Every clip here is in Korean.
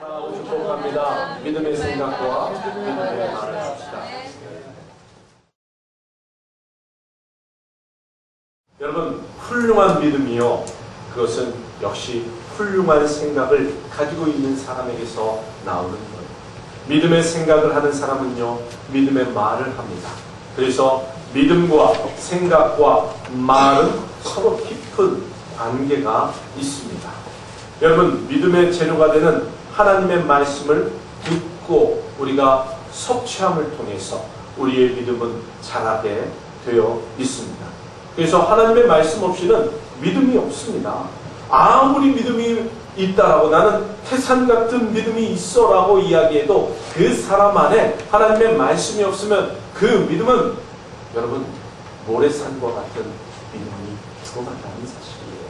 축복합니다. 믿음의 생각과 믿음의 말을 합시다. 여러분, 훌륭한 믿음이요, 그것은 역시 훌륭한 생각을 가지고 있는 사람에게서 나오는 거예요. 믿음의 생각을 하는 사람은요, 믿음의 말을 합니다. 그래서 믿음과 생각과 말은 서로 깊은 관계가 있습니다. 여러분, 믿음의 재료가 되는 하나님의 말씀을 듣고 우리가 섭취함을 통해서 우리의 믿음은 자라게 되어 있습니다. 그래서 하나님의 말씀 없이는 믿음이 없습니다. 아무리 믿음이 있다라고, 나는 태산 같은 믿음이 있어라고 이야기해도 그 사람 안에 하나님의 말씀이 없으면 그 믿음은 여러분 모래산과 같은 믿음이 죽어간다는 사실이에요.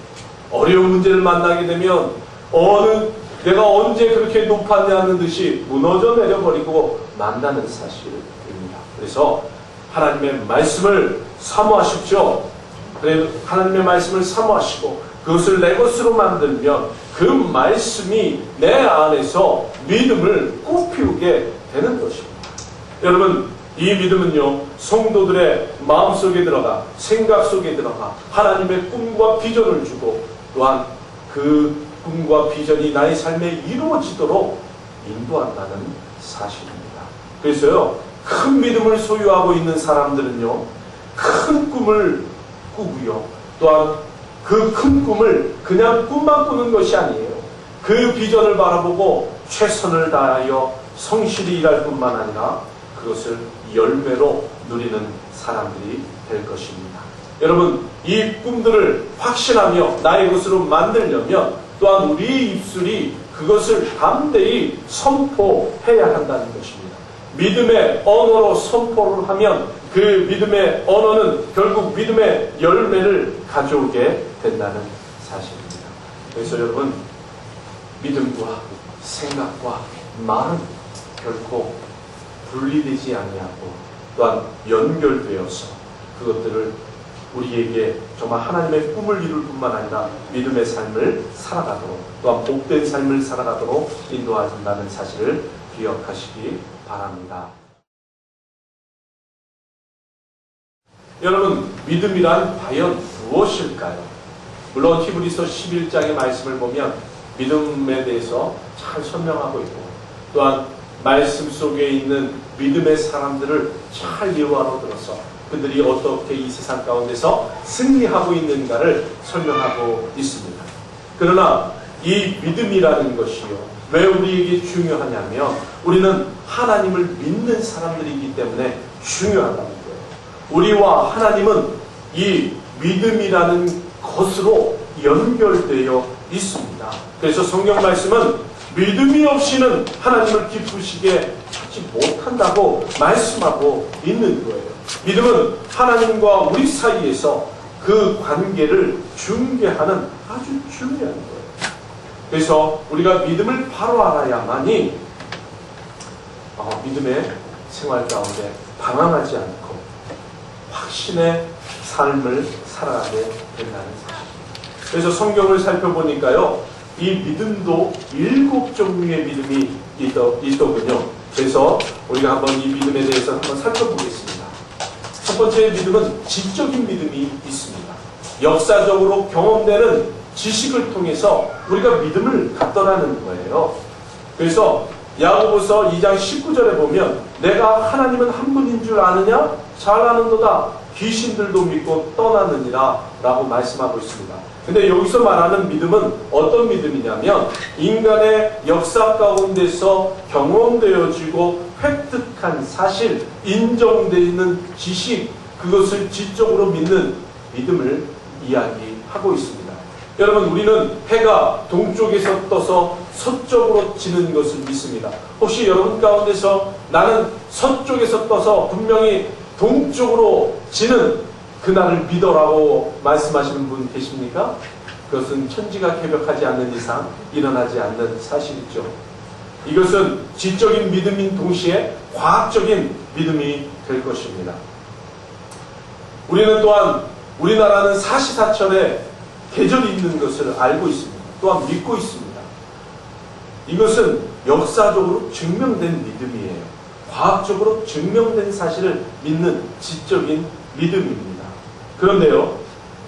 어려운 문제를 만나게 되면 내가 언제 그렇게 높았냐는 듯이 무너져 내려버리고 만나는 사실입니다. 그래서 하나님의 말씀을 사모하십시오. 하나님의 말씀을 사모하시고 그것을 내 것으로 만들면 그 말씀이 내 안에서 믿음을 꽃피우게 되는 것입니다. 여러분, 이 믿음은요, 성도들의 마음속에 들어가, 생각 속에 들어가 하나님의 꿈과 비전을 주고, 또한 그 꿈과 비전이 나의 삶에 이루어지도록 인도한다는 사실입니다. 그래서요, 큰 믿음을 소유하고 있는 사람들은요, 큰 꿈을 꾸고요, 또한 그 큰 꿈을 그냥 꿈만 꾸는 것이 아니에요. 그 비전을 바라보고 최선을 다하여 성실히 일할 뿐만 아니라 그것을 열매로 누리는 사람들이 될 것입니다. 여러분, 이 꿈들을 확신하며 나의 것으로 만들려면 또한 우리의 입술이 그것을 담대히 선포해야 한다는 것입니다. 믿음의 언어로 선포를 하면 그 믿음의 언어는 결국 믿음의 열매를 가져오게 된다는 사실입니다. 그래서 여러분, 믿음과 생각과 말은 결코 분리되지 아니하고 또한 연결되어서 그것들을 우리에게 정말 하나님의 꿈을 이룰 뿐만 아니라 믿음의 삶을 살아가도록, 또한 복된 삶을 살아가도록 인도한다는 사실을 기억하시기 바랍니다. 여러분, 믿음이란 과연 무엇일까요? 물론 히브리서 11장의 말씀을 보면 믿음에 대해서 잘 설명하고 있고, 또한 말씀 속에 있는 믿음의 사람들을 잘 예화로 들어서 그들이 어떻게 이 세상 가운데서 승리하고 있는가를 설명하고 있습니다. 그러나 이 믿음이라는 것이요, 왜 우리에게 중요하냐면 우리는 하나님을 믿는 사람들이기 때문에 중요하다는 거예요. 우리와 하나님은 이 믿음이라는 것으로 연결되어 있습니다. 그래서 성경 말씀은 믿음이 없이는 하나님을 기쁘시게 하지 못한다고 말씀하고 있는 거예요. 믿음은 하나님과 우리 사이에서 그 관계를 중개하는 아주 중요한 거예요. 그래서 우리가 믿음을 바로 알아야만이 믿음의 생활 가운데 방황하지 않고 확신의 삶을 살아가게 된다는 사실. 그래서 성경을 살펴보니까요, 이 믿음도 7종류의 믿음이 있더군요. 그래서 우리가 한번 이 믿음에 대해서 한번 살펴보겠습니다. 첫 번째 믿음은 지적인 믿음이 있습니다. 역사적으로 경험되는 지식을 통해서 우리가 믿음을 갖더라는 거예요. 그래서 야고보서 2장 19절에 보면 내가 하나님은 한 분인 줄 아느냐? 잘 아는도다. 귀신들도 믿고 떠나느니라 라고 말씀하고 있습니다. 근데 여기서 말하는 믿음은 어떤 믿음이냐면 인간의 역사 가운데서 경험되어지고 획득한 사실, 인정되는 지식, 그것을 지적으로 믿는 믿음을 이야기하고 있습니다. 여러분, 우리는 해가 동쪽에서 떠서 서쪽으로 지는 것을 믿습니다. 혹시 여러분 가운데서 나는 서쪽에서 떠서 분명히 동쪽으로 지는 그날을 믿어라고 말씀하시는 분 계십니까? 그것은 천지가 개벽하지 않는 이상 일어나지 않는 사실이죠. 이것은 지적인 믿음인 동시에 과학적인 믿음이 될 것입니다. 우리는 또한 우리나라는 사시사철에 계절이 있는 것을 알고 있습니다. 또한 믿고 있습니다. 이것은 역사적으로 증명된 믿음이에요. 과학적으로 증명된 사실을 믿는 지적인 믿음입니다. 그런데요,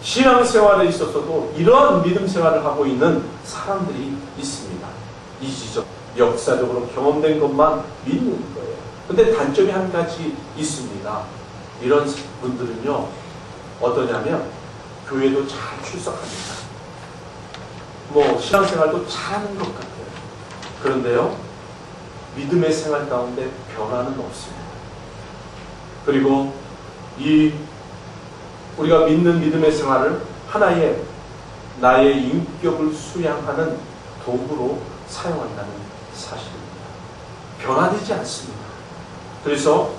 신앙생활에 있어서도 이러한 믿음 생활을 하고 있는 사람들이 있습니다. 이지적, 역사적으로 경험된 것만 믿는 거예요. 근데 단점이 한 가지 있습니다. 이런 분들은요, 어떠냐면 교회도 잘 출석합니다. 신앙생활도 잘하는 것 같아요. 그런데요, 믿음의 생활 가운데 변화는 없습니다. 그리고 우리가 믿는 믿음의 생활을 하나의 나의 인격을 수양하는 도구로 사용한다는 사실입니다. 변화되지 않습니다. 그래서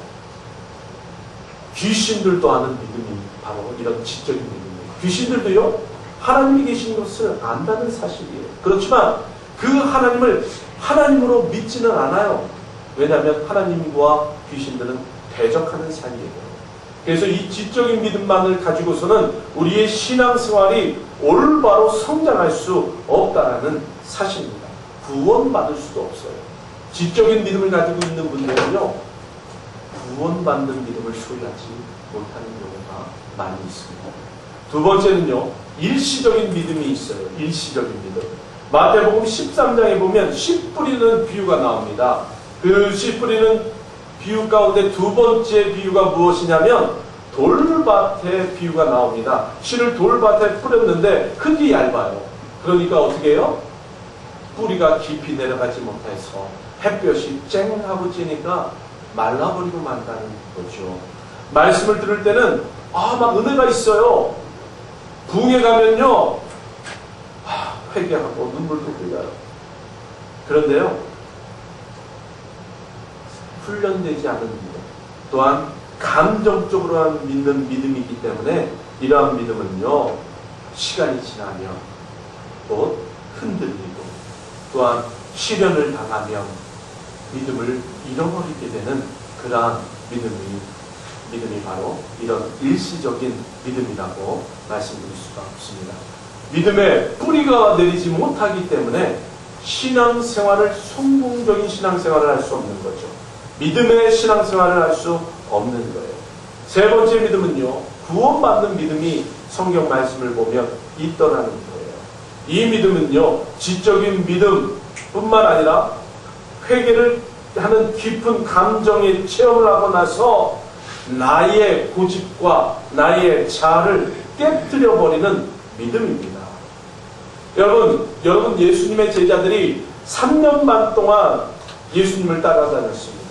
귀신들도 아는 믿음이 바로 이런 지적인 믿음입니다. 귀신들도요, 하나님이 계신 것을 안다는 사실이에요. 그렇지만 그 하나님을 하나님으로 믿지는 않아요. 왜냐하면 하나님과 귀신들은 대적하는 사이예요. 그래서 이 지적인 믿음만을 가지고서는 우리의 신앙생활이 올바로 성장할 수 없다는 사실입니다. 구원받을 수도 없어요. 지적인 믿음을 가지고 있는 분들은요, 구원받는 믿음을 소유하지 못하는 경우가 많이 있습니다. 두 번째는요, 일시적인 믿음이 있어요. 일시적인 믿음. 마태복음 13장에 보면 씨 뿌리는 비유가 나옵니다. 그 씨 뿌리는 비유 가운데 두 번째 비유가 무엇이냐면 돌밭의 비유가 나옵니다. 씨를 돌밭에 뿌렸는데 흙이 얇아요. 그러니까 어떻게 해요? 뿌리가 깊이 내려가지 못해서 햇볕이 쨍하고 찌니까 말라버리고 만다는 거죠. 말씀을 들을 때는 막 은혜가 있어요. 부흥에 가면요, 회개하고 눈물도 흘려요. 그런데요, 훈련되지 않은 믿음, 또한 감정적으로만 믿는 믿음이기 때문에 이러한 믿음은요, 시간이 지나면 곧 흔들리고 또한 시련을 당하면 믿음을 잃어버리게 되는 그러한 믿음이 바로 이런 일시적인 믿음이라고 말씀드릴 수가 없습니다. 믿음의 뿌리가 내리지 못하기 때문에 신앙생활을, 성공적인 신앙생활을 할 수 없는 거죠. 믿음의 신앙생활을 할 수 없는 거예요. 세 번째 믿음은요, 구원받는 믿음이 성경 말씀을 보면 있더라는 거예요. 이 믿음은요, 지적인 믿음뿐만 아니라 회개를 하는 깊은 감정의 체험을 하고 나서 나의 고집과 나의 자아를 깨뜨려버리는 믿음입니다. 여러분 예수님의 제자들이 3년 반 동안 예수님을 따라다녔습니다.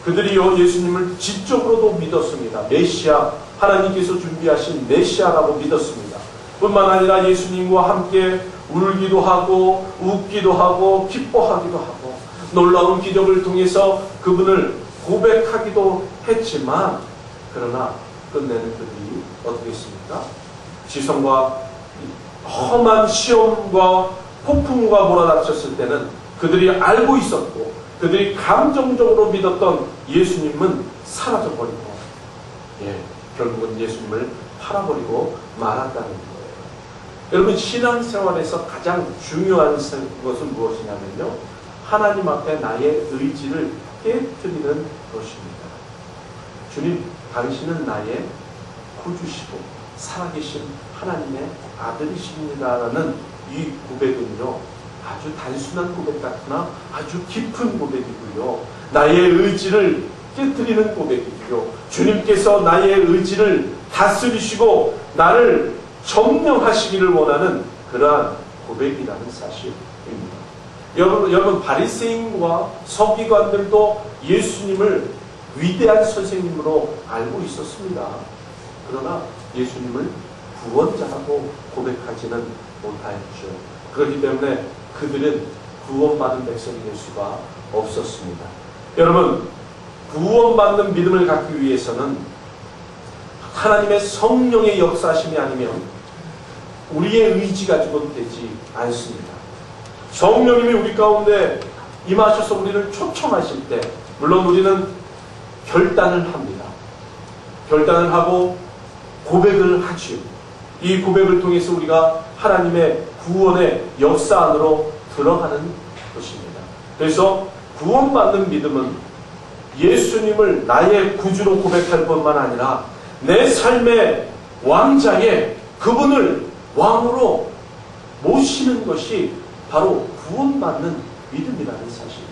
그들이요, 예수님을 지적으로도 믿었습니다. 메시아, 하나님께서 준비하신 메시아라고 믿었습니다. 뿐만 아니라 예수님과 함께 울기도 하고 웃기도 하고 기뻐하기도 하고 놀라운 기적을 통해서 그분을 고백하기도 했지만, 그러나 끝내는 그들이 어떻게 했습니까? 지성과 험한 시험과 폭풍과 몰아닥쳤을 때는 그들이 알고 있었고 그들이 감정적으로 믿었던 예수님은 사라져버리고, 결국은 예수님을 팔아버리고 말았다는 거예요. 여러분, 신앙생활에서 가장 중요한 것은 무엇이냐면요, 하나님 앞에 나의 의지를 깨뜨리는 것입니다. 주님, 당신은 나의 구주시고 살아계신 하나님의 아들이십니다라는 이 고백은요, 아주 단순한 고백 같으나 아주 깊은 고백이고요, 나의 의지를 깨뜨리는 고백이고요, 주님께서 나의 의지를 다스리시고 나를 점령하시기를 원하는 그러한 고백이라는 사실입니다. 여러분 바리새인과 서기관들도 예수님을 위대한 선생님으로 알고 있었습니다. 그러나 예수님을 구원자라고 고백하지는 못하였죠. 그렇기 때문에 그들은 구원받은 백성이 될 수가 없었습니다. 여러분, 구원받는 믿음을 갖기 위해서는 하나님의 성령의 역사심이 아니면 우리의 의지 가지고는 되지 않습니다. 성령님이 우리 가운데 임하셔서 우리를 초청하실 때, 물론 우리는 결단을 합니다. 결단을 하고 고백을 하지요. 이 고백을 통해서 우리가 하나님의 구원의 역사 안으로 들어가는 것입니다. 그래서 구원받는 믿음은 예수님을 나의 구주로 고백할 뿐만 아니라 내 삶의 왕자에 그분을 왕으로 모시는 것이 바로 구원받는 믿음이라는 사실입니다.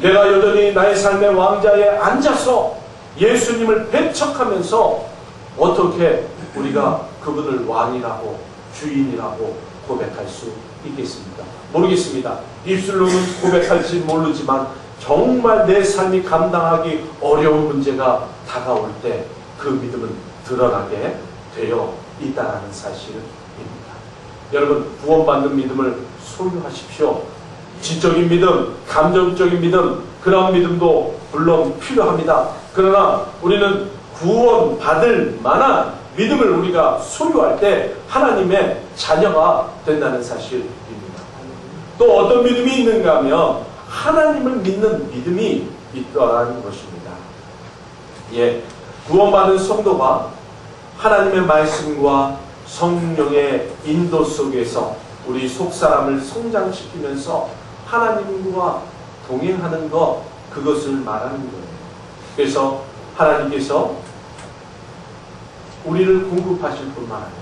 내가 여전히 나의 삶의 왕자에 앉아서 예수님을 배척하면서 어떻게 우리가 그분을 왕이라고 주인이라고 고백할 수 있겠습니까? 모르겠습니다. 입술로는 고백할지 모르지만 정말 내 삶이 감당하기 어려운 문제가 다가올 때 그 믿음은 드러나게 되어 있다는 사실입니다. 여러분, 구원받는 믿음을 소유하십시오. 지적인 믿음, 감정적인 믿음, 그런 믿음도 물론 필요합니다. 그러나 우리는 구원받을 만한 믿음을 우리가 소유할 때 하나님의 자녀가 된다는 사실입니다. 또 어떤 믿음이 있는가 하면 하나님을 믿는 믿음이 있다는 것입니다. 예, 구원받은 성도가 하나님의 말씀과 성령의 인도 속에서 우리 속사람을 성장시키면서 하나님과 동행하는 것, 그것을 말하는 거예요. 그래서 하나님께서 우리를 공급하실 뿐만 아니라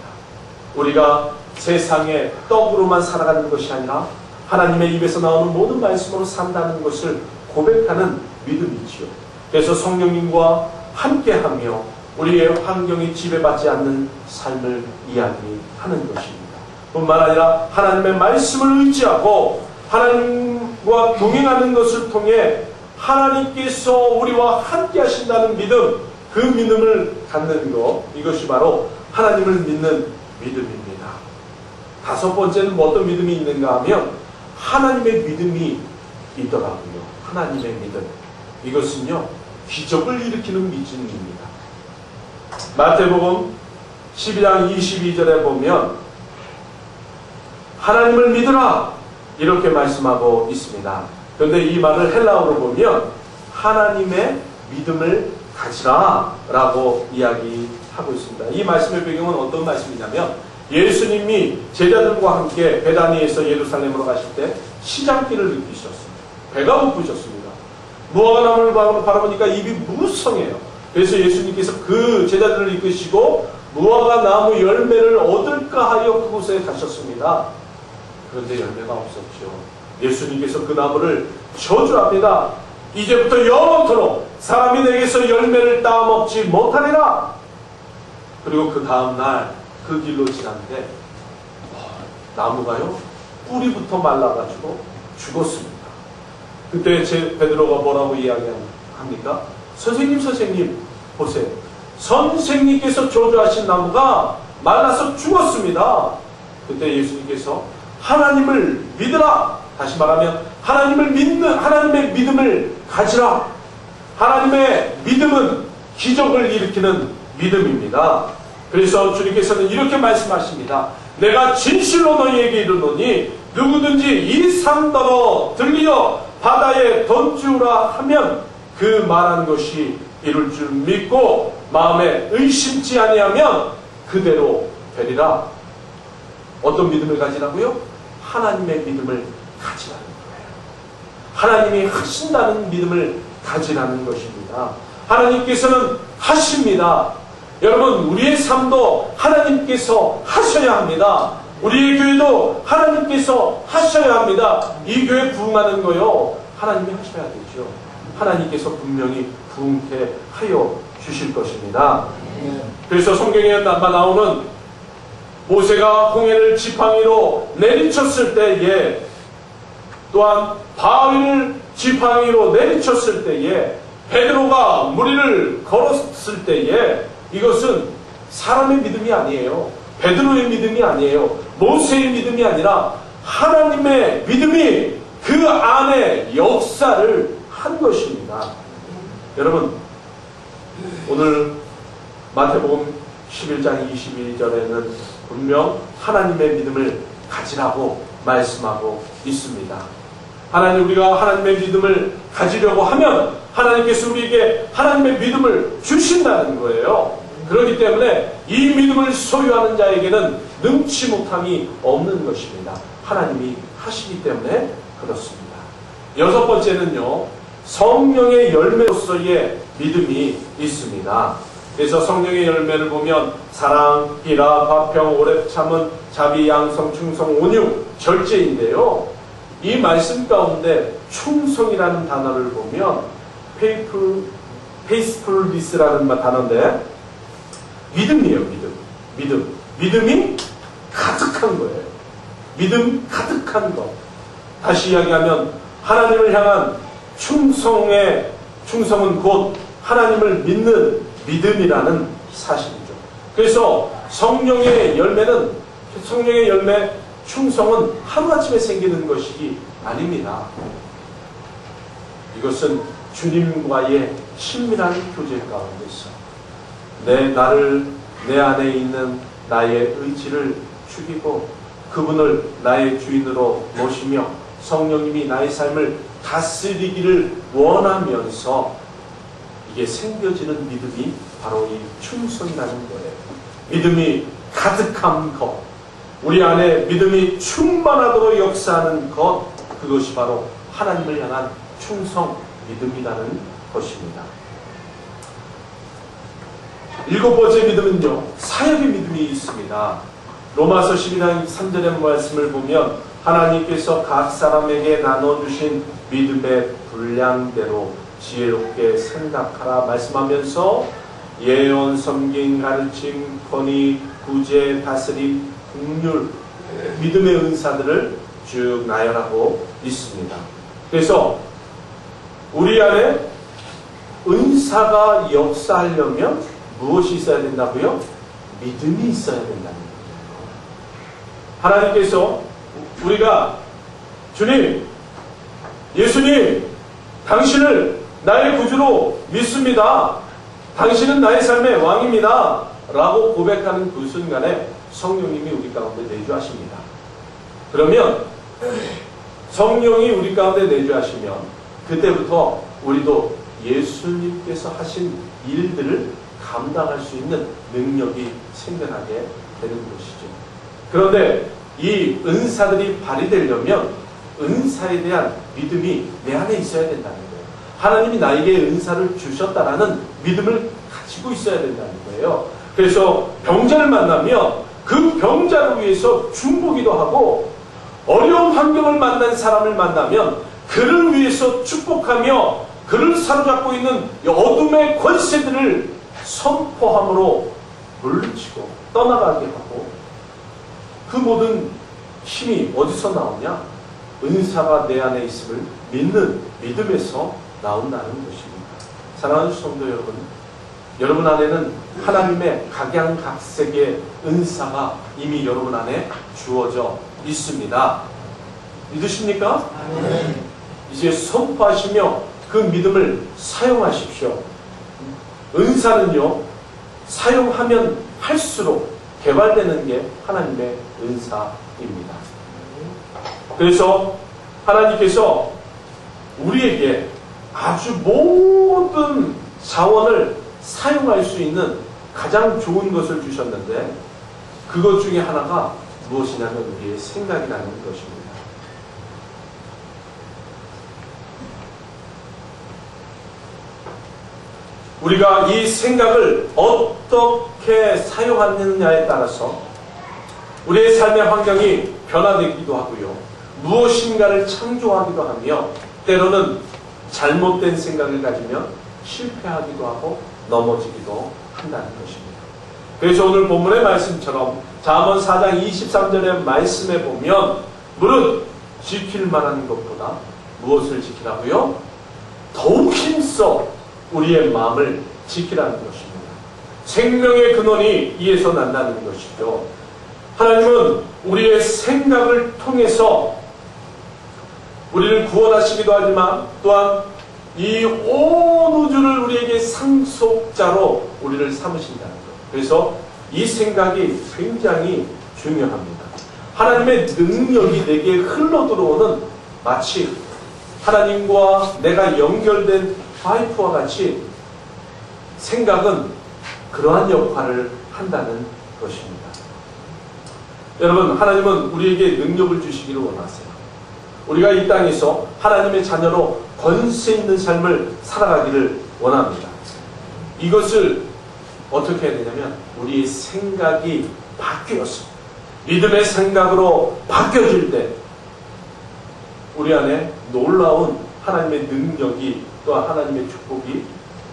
우리가 세상의 떡으로만 살아가는 것이 아니라 하나님의 입에서 나오는 모든 말씀으로 산다는 것을 고백하는 믿음이지요. 그래서 성령님과 함께하며 우리의 환경이 지배받지 않는 삶을 이야기하는 것입니다. 뿐만 아니라 하나님의 말씀을 의지하고 하나님과 동행하는 것을 통해 하나님께서 우리와 함께 하신다는 믿음, 그 믿음을 갖는 것, 이것이 바로 하나님을 믿는 믿음입니다. 다섯 번째는 어떤 믿음이 있는가 하면 하나님의 믿음이 있더라고요. 하나님의 믿음. 이것은요, 기적을 일으키는 믿음입니다. 마태복음 12장 22절에 보면 하나님을 믿으라 이렇게 말씀하고 있습니다. 그런데 이 말을 헬라어로 보면 하나님의 믿음을 가지라 라고 이야기하고 있습니다. 이 말씀의 배경은 어떤 말씀이냐면 예수님이 제자들과 함께 베다니에서 예루살렘으로 가실 때 시장길을 느끼셨습니다. 배가 고프셨습니다. 무화과나무를 바라보니까 입이 무성해요. 그래서 예수님께서 그 제자들을 이끄시고 무화과나무 열매를 얻을까 하여 그곳에 가셨습니다. 그런데 열매가 없었죠. 예수님께서 그 나무를 저주합니다. 이제부터 영원토록 사람이 내게서 열매를 따먹지 못하리라. 그리고 그 다음날 그 길로 지났는데 나무가요 뿌리부터 말라가지고 죽었습니다. 그때 베드로가 뭐라고 이야기합니까? 선생님 보세요. 선생님께서 저주하신 나무가 말라서 죽었습니다. 그때 예수님께서 하나님을 믿으라. 다시 말하면 하나님의 믿음을 가지라. 하나님의 믿음은 기적을 일으키는 믿음입니다. 그래서 주님께서는 이렇게 말씀하십니다. 내가 진실로 너희에게 이르노니 누구든지 이 산더러 들리어 바다에 던지우라 하면 그 말한 것이 이룰 줄 믿고 마음에 의심치 아니하면 그대로 되리라. 어떤 믿음을 가지라고요? 하나님의 믿음을 가지라는 거예요. 하나님이 하신다는 믿음을 가지라는 것입니다. 하나님께서는 하십니다. 여러분, 우리의 삶도 하나님께서 하셔야 합니다. 우리의 교회도 하나님께서 하셔야 합니다. 이 교회 부흥하는 거요, 하나님이 하셔야 되죠. 하나님께서 분명히 부흥케 하여 주실 것입니다. 그래서 성경에 나오는 모세가 홍해를 지팡이로 내리쳤을 때에, 또한 바위를 지팡이로 내리쳤을 때에, 베드로가 무리를 걸었을 때에, 이것은 사람의 믿음이 아니에요. 베드로의 믿음이 아니에요. 모세의 믿음이 아니라 하나님의 믿음이 그 안에 역사를 한 것입니다. 여러분, 오늘 마태복음 11장 22절에는 분명 하나님의 믿음을 가지라고 말씀하고 있습니다. 우리가 하나님의 믿음을 가지려고 하면 하나님께서 우리에게 하나님의 믿음을 주신다는 거예요. 그렇기 때문에 이 믿음을 소유하는 자에게는 능치 못함이 없는 것입니다. 하나님이 하시기 때문에 그렇습니다. 여섯 번째는요, 성령의 열매로서의 믿음이 있습니다. 그래서 성령의 열매를 보면 사랑, 희락, 화평, 오래 참은, 자비, 양성, 충성, 온유, 절제인데요. 이 말씀 가운데 충성이라는 단어를 보면 faithfulness라는 단어인데 믿음이에요. 믿음이 가득한 거예요. 믿음 가득한 것. 다시 이야기하면 하나님을 향한 충성은 곧 하나님을 믿는 믿음이라는 사실이죠. 그래서 성령의 열매, 충성은 하루아침에 생기는 것이 아닙니다. 이것은 주님과의 친밀한 교제 가운데서 내 안에 있는 나의 의지를 죽이고 그분을 나의 주인으로 모시며 성령님이 나의 삶을 다스리기를 원하면서 이게 생겨지는 믿음이 바로 이 충성이라는 거예요. 믿음이 가득한 것, 우리 안에 믿음이 충만하도록 역사하는 것, 그것이 바로 하나님을 향한 충성 믿음이라는 것입니다. 일곱 번째 믿음은요, 사역의 믿음이 있습니다. 로마서 12장 3절의 말씀을 보면 하나님께서 각 사람에게 나눠주신 믿음의 분량대로 지혜롭게 생각하라 말씀하면서 예언, 섬김, 가르침, 권위, 구제, 다스림, 긍휼, 믿음의 은사들을 쭉 나열하고 있습니다. 그래서 우리 안에 은사가 역사하려면 무엇이 있어야 된다고요? 믿음이 있어야 된다는 거예요. 하나님께서 우리가 주님, 예수님, 당신을 나의 구주로 믿습니다. 당신은 나의 삶의 왕입니다. 라고 고백하는 그 순간에 성령님이 우리 가운데 내주하십니다. 그러면 성령이 우리 가운데 내주하시면 그때부터 우리도 예수님께서 하신 일들을 감당할 수 있는 능력이 생겨나게 되는 것이죠. 그런데 이 은사들이 발휘되려면 은사에 대한 믿음이 내 안에 있어야 된다는 거예요. 하나님이 나에게 은사를 주셨다라는 믿음을 가지고 있어야 된다는 거예요. 그래서 병자를 만나면 그 병자를 위해서 중보기도 하고 어려운 환경을 만난 사람을 만나면 그를 위해서 축복하며 그를 사로잡고 있는 어둠의 권세들을 선포함으로 물리치고 떠나가게 하고 그 모든 힘이 어디서 나오냐? 은사가 내 안에 있음을 믿는 믿음에서 나온다는 것입니다. 사랑하는 성도 여러분, 여러분 안에는 하나님의 각양각색의 은사가 이미 여러분 안에 주어져 있습니다. 믿으십니까? 네. 이제 선포하시며 그 믿음을 사용하십시오. 은사는요, 사용하면 할수록 개발되는 게 하나님의 은사입니다. 그래서 하나님께서 우리에게 아주 모든 자원을 사용할 수 있는 가장 좋은 것을 주셨는데 그것 중에 하나가 무엇이냐면 우리의 생각이라는 것입니다. 우리가 이 생각을 어떻게 사용하느냐에 따라서 우리의 삶의 환경이 변화되기도 하고요. 무엇인가를 창조하기도 하며 때로는 잘못된 생각을 가지면 실패하기도 하고 넘어지기도 한다는 것입니다. 그래서 오늘 본문의 말씀처럼 잠언 4장 23절의 말씀에 보면 무릇 지킬 만한 것보다 무엇을 지키라고요? 더욱 힘써 우리의 마음을 지키라는 것입니다. 생명의 근원이 이에서 난다는 것이죠. 하나님은 우리의 생각을 통해서 우리를 구원하시기도 하지만 또한 이 온 우주를 우리에게 상속자로 우리를 삼으신다는 것. 그래서 이 생각이 굉장히 중요합니다. 하나님의 능력이 내게 흘러 들어오는 마치 하나님과 내가 연결된 파이프와 같이 생각은 그러한 역할을 한다는 것입니다. 여러분, 하나님은 우리에게 능력을 주시기를 원하세요. 우리가 이 땅에서 하나님의 자녀로 권세 있는 삶을 살아가기를 원합니다. 이것을 어떻게 해야 되냐면 우리의 생각이 바뀌어서 믿음의 생각으로 바뀌어질 때 우리 안에 놀라운 하나님의 능력이 또한 하나님의 축복이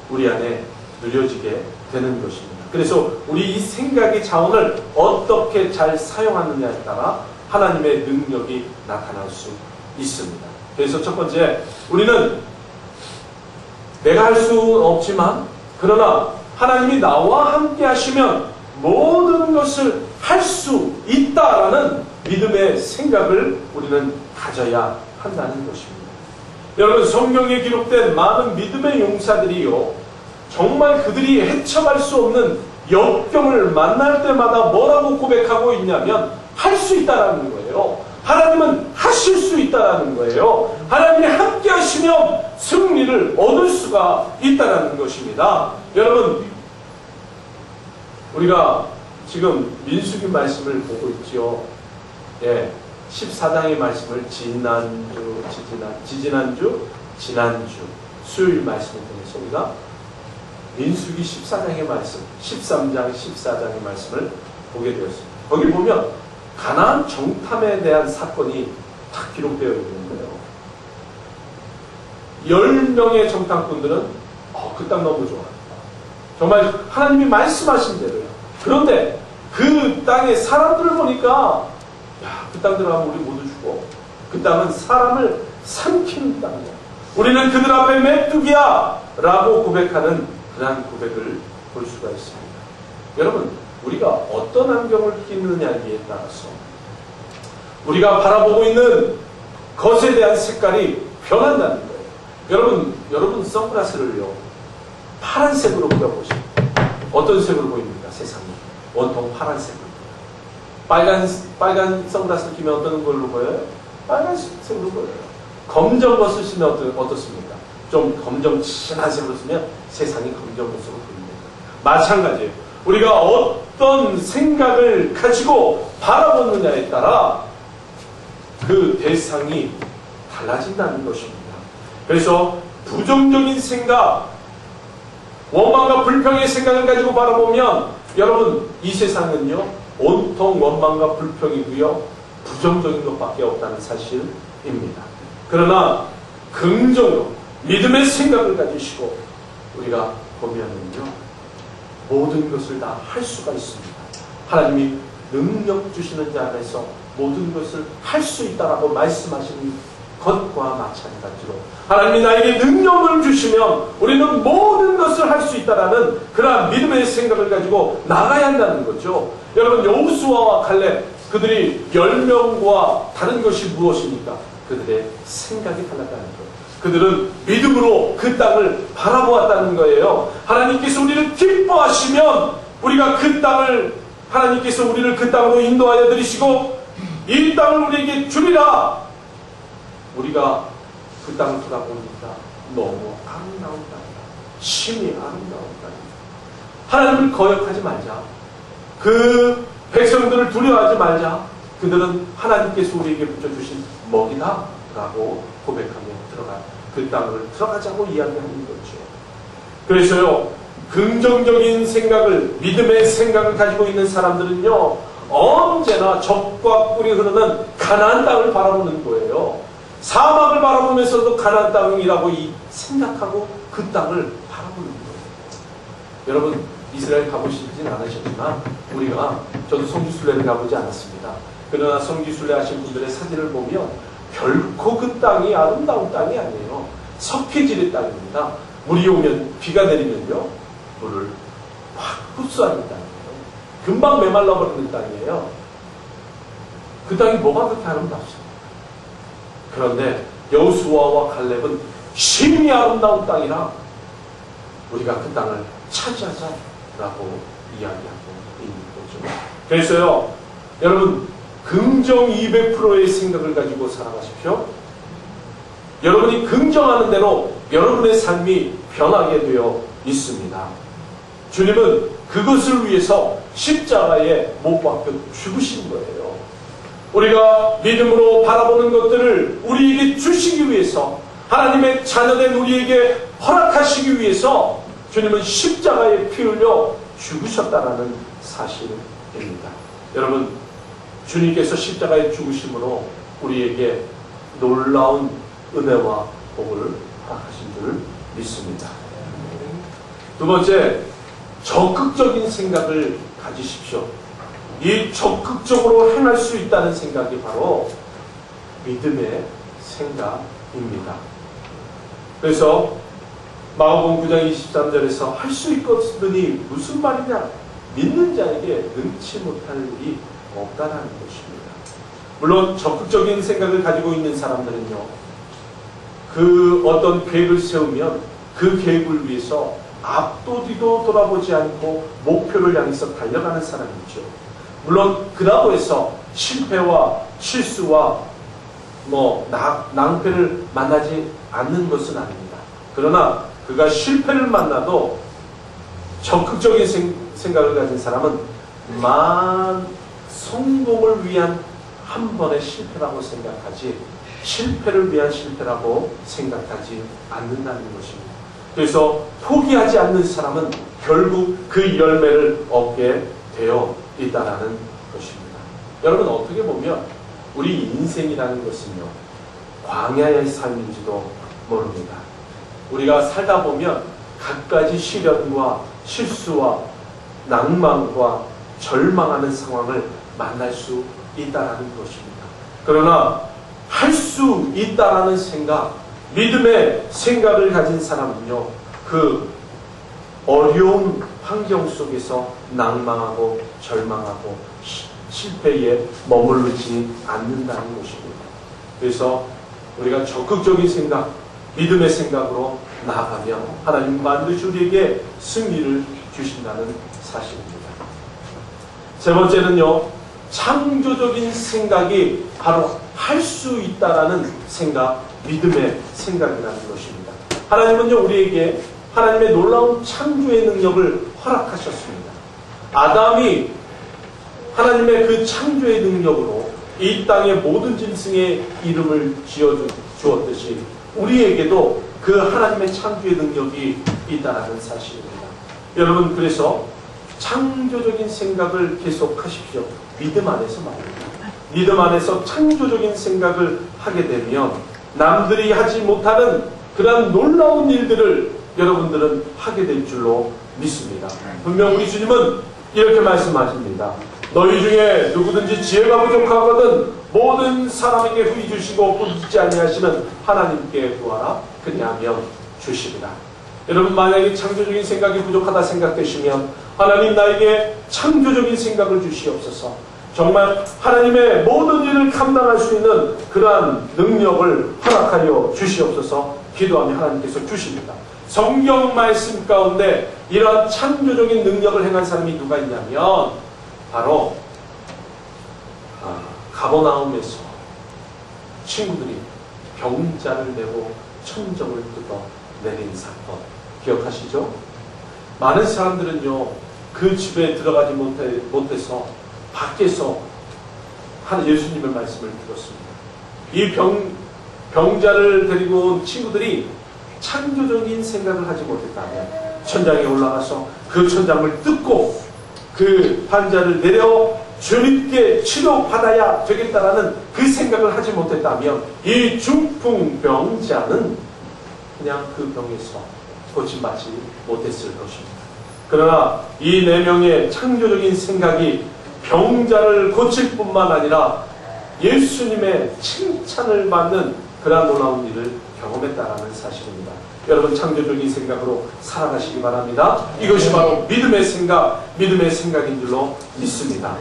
우리 안에 누려지게 되는 것입니다. 그래서 우리 이 생각의 자원을 어떻게 잘 사용하느냐에 따라 하나님의 능력이 나타날 수 있습니다. 그래서 첫 번째, 우리는 내가 할 수는 없지만 그러나 하나님이 나와 함께 하시면 모든 것을 할 수 있다라는 믿음의 생각을 우리는 가져야 한다는 것입니다. 여러분, 성경에 기록된 많은 믿음의 용사들이요, 정말 그들이 헤쳐갈 수 없는 역경을 만날 때마다 뭐라고 고백하고 있냐면 할 수 있다라는 거예요. 하나님은 하실 수 있다라는 거예요. 하나님이 함께 하시면 승리를 얻을 수가 있다라는 것입니다. 여러분, 우리가 지금 민수기 말씀을 보고 있죠. 예, 14장의 말씀을 지난주, 지난주 수요일 말씀을 통해서 우리가 민수기 14장의 말씀, 13장, 14장의 말씀을 보게 되었습니다. 거기 보면 가나안 정탐에 대한 사건이 딱 기록되어 있는 거예요. 10명의 정탐꾼들은 그 땅 너무 좋아. 정말 하나님이 말씀하신 대로요. 그런데 그 땅의 사람들을 보니까 그 땅 들어가면 우리 모두 죽어. 그 땅은 사람을 삼키는 땅이야. 우리는 그들 앞에 메뚜기야 라고 고백하는 그러한 고백을 볼 수가 있습니다. 여러분, 우리가 어떤 안경을 끼느냐에 따라서 우리가 바라보고 있는 것에 대한 색깔이 변한다는 거예요. 여러분 선글라스를요, 파란색으로 껴보시죠. 어떤 색으로 보입니까? 세상이 온통 파란색으로. 빨간 선글라스를 끼면 어떤 걸로 보여요? 빨간색으로 보여요. 검정 거 쓰시면 어떻습니까? 좀 검정 진한 색으로 쓰면 세상이 검정 모습으로 보입니다. 마찬가지예요. 우리가 어떤 생각을 가지고 바라보느냐에 따라 그 대상이 달라진다는 것입니다. 그래서 부정적인 생각, 원망과 불평의 생각을 가지고 바라보면 여러분, 이 세상은요 온통 원망과 불평이고요 부정적인 것밖에 없다는 사실입니다. 그러나 긍정으로 믿음의 생각을 가지시고 우리가 보면은요 모든 것을 다 할 수가 있습니다. 하나님이 능력 주시는 자 안에서 모든 것을 할 수 있다라고 말씀하시는 것과 마찬가지로 하나님이 나에게 능력을 주시면 우리는 모든 것을 할 수 있다라는 그러한 믿음의 생각을 가지고 나가야 한다는 거죠. 여러분, 여호수아와 갈렙, 그들이 10명과 다른 것이 무엇입니까? 그들의 생각이 달랐다는 거예요. 그들은 믿음으로 그 땅을 바라보았다는 거예요. 하나님께서 우리를 기뻐하시면 우리가 그 땅을, 하나님께서 우리를 그 땅으로 인도하여 들이시고 이 땅을 우리에게 주리라. 우리가 그 땅을 돌아보니까 너무 아름다운 땅이다. 심히 아름다운 땅이다. 하나님을 거역하지 말자. 그 백성들을 두려워하지 말자. 그들은 하나님께서 우리에게 붙여주신 먹이다 라고 고백하며 그 땅을 들어가자고 이야기하는 거죠. 그래서요, 긍정적인 생각을, 믿음의 생각을 가지고 있는 사람들은요 언제나 적과 꿀이 흐르는 가나안 땅을 바라보는 거예요. 사막을 바라보면서도 가나안 땅이라고 생각하고 그 땅을 바라보는 거예요. 여러분, 이스라엘 가보시진 않으셨지만 저도 성지순례를 가보지 않았습니다. 그러나 성지순례 하신 분들의 사진을 보면 결코 그 땅이 아름다운 땅이 아니에요. 석회질의 땅입니다. 물이 오면, 비가 내리면요 물을 확 흡수하는 땅이에요. 금방 메말라버리는 땅이에요. 그 땅이 뭐가 그렇게 아름답습니까? 그런데 여호수아와 갈렙은 심히 아름다운 땅이라 우리가 그 땅을 차지하자라고 이야기하고 있는 거죠. 그래서요, 여러분, 긍정 200%의 생각을 가지고 살아가십시오. 여러분이 긍정하는 대로 여러분의 삶이 변하게 되어 있습니다. 주님은 그것을 위해서 십자가에 못 박혀 죽으신 거예요. 우리가 믿음으로 바라보는 것들을 우리에게 주시기 위해서, 하나님의 자녀된 우리에게 허락하시기 위해서 주님은 십자가에 피 흘려 죽으셨다라는 사실입니다. 여러분, 주님께서 십자가에 죽으심으로 우리에게 놀라운 은혜와 복을 허락하신 줄 믿습니다. 두 번째, 적극적인 생각을 가지십시오. 이 적극적으로 행할 수 있다는 생각이 바로 믿음의 생각입니다. 그래서 마가복음 9장 23절에서 할 수 있거든이 무슨 말이냐? 믿는 자에게 능치 못할 일이 없다라는 것입니다. 물론 적극적인 생각을 가지고 있는 사람들은요, 그 어떤 계획을 세우면 그 계획을 위해서 앞도 뒤도 돌아보지 않고 목표를 향해서 달려가는 사람이죠. 물론 그라고 해서 실패와 실수와 낭패를 만나지 않는 것은 아닙니다. 그러나 그가 실패를 만나도 적극적인 생각을 가진 사람은 성공을 위한 한 번의 실패라고 생각하지 실패를 위한 실패라고 생각하지 않는다는 것입니다. 그래서 포기하지 않는 사람은 결국 그 열매를 얻게 되어 있다는 것입니다. 여러분, 어떻게 보면 우리 인생이라는 것은요, 광야의 삶인지도 모릅니다. 우리가 살다 보면 갖가지 시련과 실수와 낭만과 절망하는 상황을 만날 수 있다는 것입니다. 그러나 할 수 있다라는 생각, 믿음의 생각을 가진 사람은요, 그 어려운 환경 속에서 낭망하고 절망하고 실패에 머무르지 않는다는 것입니다. 그래서 우리가 적극적인 생각, 믿음의 생각으로 나아가면 하나님 반드시 우리에게 승리를 주신다는 사실입니다. 세 번째는요, 창조적인 생각이 바로 할 수 있다라는 생각, 믿음의 생각이라는 것입니다. 하나님은요, 우리에게 하나님의 놀라운 창조의 능력을 허락하셨습니다. 아담이 하나님의 그 창조의 능력으로 이 땅의 모든 짐승의 이름을 지어주었듯이 우리에게도 그 하나님의 창조의 능력이 있다는 사실입니다. 여러분, 그래서 창조적인 생각을 계속하십시오. 믿음 안에서 말입니다. 믿음 안에서 창조적인 생각을 하게 되면 남들이 하지 못하는 그런 놀라운 일들을 여러분들은 하게 될 줄로 믿습니다. 분명 우리 주님은 이렇게 말씀하십니다. 너희 중에 누구든지 지혜가 부족하거든 모든 사람에게 후히 주시고 부르지 아니하시는 하나님께 구하라. 그리하면 주시리라. 여러분, 만약에 창조적인 생각이 부족하다 생각되시면 하나님 나에게 창조적인 생각을 주시옵소서. 정말 하나님의 모든 일을 감당할 수 있는 그러한 능력을 허락하여 주시옵소서. 기도하면 하나님께서 주십니다. 성경 말씀 가운데 이러한 창조적인 능력을 행한 사람이 누가 있냐면 바로 가버나움에서 친구들이 병자를 내고 천정을 뜯어 내린 사건 기억하시죠? 많은 사람들은요, 그 집에 들어가지 못해서 밖에서 한 예수님의 말씀을 들었습니다. 이 병자를 데리고 온 친구들이 창조적인 생각을 하지 못했다면 천장에 올라가서 그 천장을 뜯고 그 환자를 내려 주님께 치료받아야 되겠다라는 그 생각을 하지 못했다면 이 중풍병자는 그냥 그 병에서 고침받지 못했을 것입니다. 그러나 이 4명의 창조적인 생각이 병자를 고칠 뿐만 아니라 예수님의 칭찬을 받는 그러한 놀라운 일을 경험했다라는 사실입니다. 여러분, 창조적인 생각으로 살아가시기 바랍니다. 이것이 바로 믿음의 생각, 믿음의 생각인 줄로 믿습니다.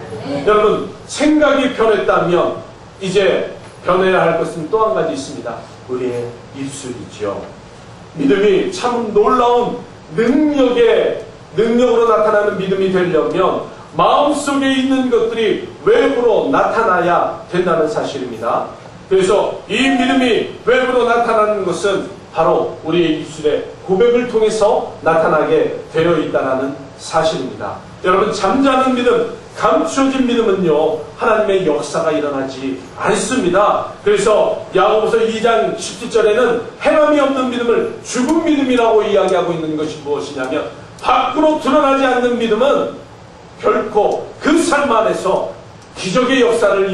여러분, 생각이 변했다면 이제 변해야 할 것은 또 한 가지 있습니다. 우리의 입술이죠. 믿음이 참 놀라운 능력으로 나타나는 믿음이 되려면 마음속에 있는 것들이 외부로 나타나야 된다는 사실입니다. 그래서 이 믿음이 외부로 나타나는 것은 바로 우리의 입술의 고백을 통해서 나타나게 되어 있다는 사실입니다. 여러분, 잠자는 믿음, 감추어진 믿음은요, 하나님의 역사가 일어나지 않습니다. 그래서 야고보서 2장 17절에는 행함이 없는 믿음을 죽은 믿음이라고 이야기하고 있는 것이 무엇이냐면, 밖으로 드러나지 않는 믿음은 결코 그 삶 안에서 기적의 역사를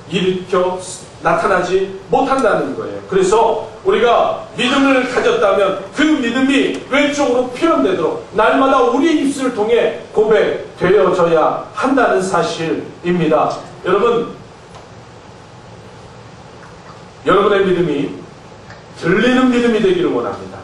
일으켜 나타나지 못한다는 거예요. 그래서 우리가 믿음을 가졌다면 그 믿음이 외적으로 표현되도록 날마다 우리 입술을 통해 고백되어져야 한다는 사실입니다. 여러분, 여러분의 믿음이 들리는 믿음이 되기를 원합니다.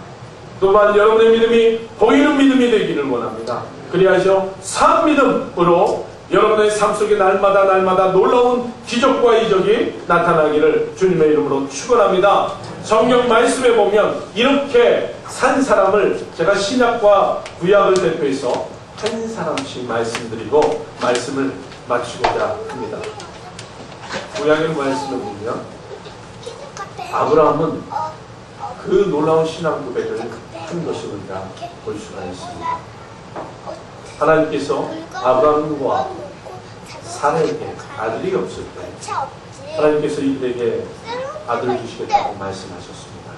또한 여러분의 믿음이 보이는 믿음이 되기를 원합니다. 그래야죠, 산 믿음으로 여러분의 삶 속에 날마다 놀라운 기적과 이적이 나타나기를 주님의 이름으로 축원합니다. 성경 말씀에 보면 이렇게 산 사람을 제가 신약과 구약을 대표해서 한 사람씩 말씀드리고 말씀을 마치고자 합니다. 구약의 말씀을 보면 아브라함은 그 놀라운 신앙 고백을 한 것을 우리가 볼 수가 있습니다. 하나님께서 아브라함과 사라에게 아들이 없을 때 하나님께서 이들에게 아들을 주시겠다고 말씀하셨습니다.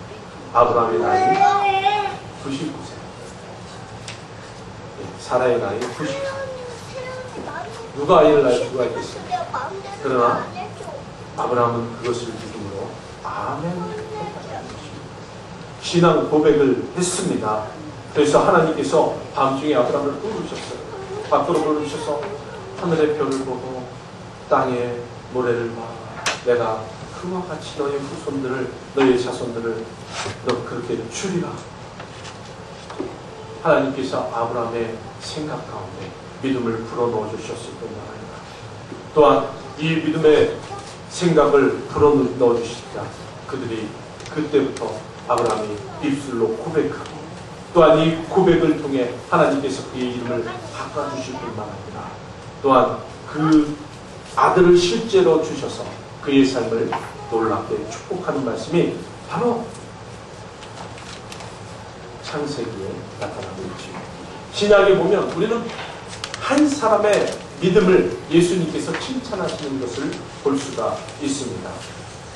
아브라함의 나이 99세, 사라의 나이 90세. 누가 아이를 낳을 수가 있겠습니까? 그러나 아브라함은 그것을 믿음으로 아멘 했다는 것입니다. 신앙 고백을 했습니다. 그래서 하나님께서 밤중에 아브라함을 부르셨어요. 밖으로 부르셔서 하늘의 별을 보고 땅의 모래를 봐. 내가 그와 같이 너의 후손들을, 너의 자손들을 너 그렇게 주리라. 하나님께서 아브라함의 생각 가운데 믿음을 불어넣어 주셨을 뿐만 아니라 또한 이 믿음의 생각을 불어넣어 주시자 그들이 그때부터 아브라함이 입술로 고백하고 또한 이 고백을 통해 하나님께서 그의 이름을 바꿔주실 뿐만 아니라 또한 그 아들을 실제로 주셔서 그의 삶을 놀랍게 축복하는 말씀이 바로 창세기에 나타나고 있죠. 신약에 보면 우리는 한 사람의 믿음을 예수님께서 칭찬하시는 것을 볼 수가 있습니다.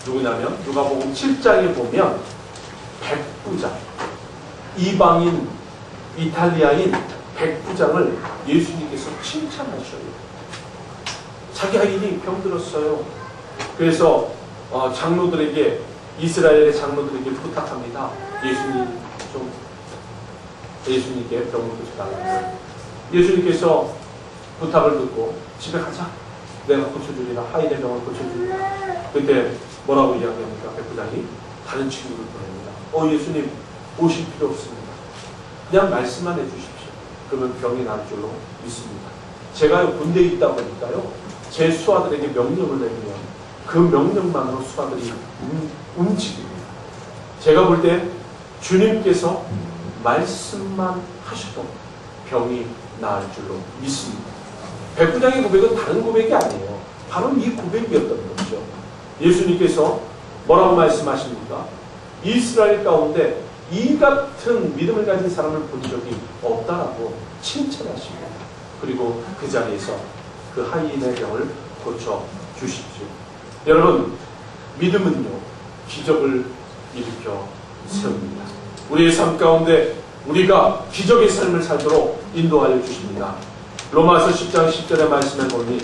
누구냐면 누가복음 7장에 보면 백부장, 이방인 이탈리아인 백부장을 예수님께서 칭찬하셔요. 자기 아이들이 병들었어요. 그래서 장로들에게, 이스라엘의 장로들에게 부탁합니다. 예수님께 병을 고쳐달라고. 예수님께서 부탁을 듣고 집에 가자. 내가 고쳐주리라. 하인의 병을 고쳐주리라. 그때 뭐라고 이야기합니까? 백부장이 다른 친구를 보냅니다. 예수님 오실 필요 없습니다. 그냥 말씀만 해주십시오. 그러면 병이 날 줄로 믿습니다. 제가 군대에 있다 보니까요, 제 수하들에게 명령을 내리면 그 명령만으로 수하들이 움직입니다. 제가 볼 때 주님께서 말씀만 하셔도 병이 나을 줄로 믿습니다. 백부장의 고백은 다른 고백이 아니에요. 바로 이 고백이었던 거죠. 예수님께서 뭐라고 말씀하십니까? 이스라엘 가운데 이 같은 믿음을 가진 사람을 본 적이 없다라고 칭찬하십니다. 그리고 그 자리에서 그 하인의 병을 고쳐 주십시오. 여러분, 믿음은요, 기적을 일으켜 세웁니다. 우리의 삶 가운데 우리가 기적의 삶을 살도록 인도하여 주십니다. 로마서 10장 10절의 말씀에 보니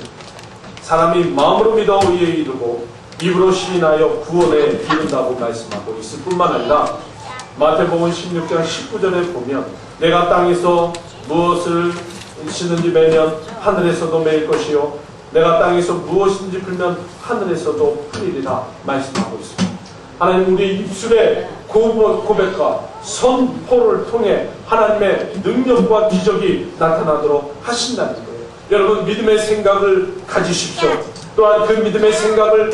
사람이 마음으로 믿어 의에 이르고 입으로 시인하여 구원에 이른다고 말씀하고 있을 뿐만 아니라 마태복음 16장 19절에 보면 내가 땅에서 무엇을 심든지 매면 하늘에서도 매일 것이요 내가 땅에서 무엇인지 풀면 하늘에서도 풀리리라 말씀하고 있습니다. 하나님, 우리 입술의 고백과 선포를 통해 하나님의 능력과 기적이 나타나도록 하신다는 거예요. 여러분, 믿음의 생각을 가지십시오. 또한 그 믿음의 생각을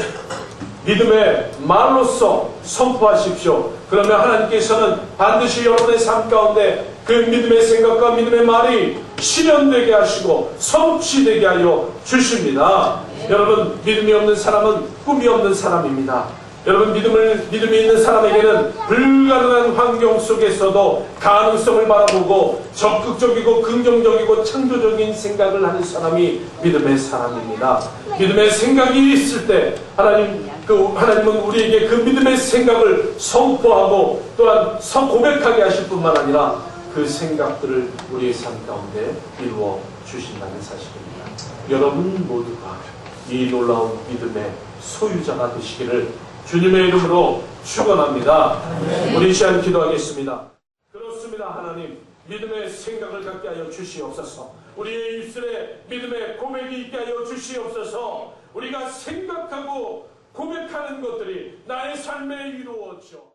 믿음의 말로써 선포하십시오. 그러면 하나님께서는 반드시 여러분의 삶 가운데 그 믿음의 생각과 믿음의 말이 실현되게 하시고 성취되게 하여 주십니다. 여러분, 믿음이 없는 사람은 꿈이 없는 사람입니다. 여러분, 믿음이 있는 사람에게는 불가능한 환경 속에서도 가능성을 바라보고 적극적이고 긍정적이고 창조적인 생각을 하는 사람이 믿음의 사람입니다. 믿음의 생각이 있을 때 하나님은 우리에게 그 믿음의 생각을 선포하고 또한 고백하게 하실 뿐만 아니라 그 생각들을 우리의 삶 가운데 이루어 주신다는 사실입니다. 여러분 모두가 이 놀라운 믿음의 소유자가 되시기를 주님의 이름으로 축원합니다. 우리 이 시간 기도하겠습니다. 그렇습니다. 하나님, 믿음의 생각을 갖게 하여 주시옵소서. 우리의 입술에 믿음의 고백이 있게 하여 주시옵소서. 우리가 생각하고 고백하는 것들이 나의 삶에 이루어져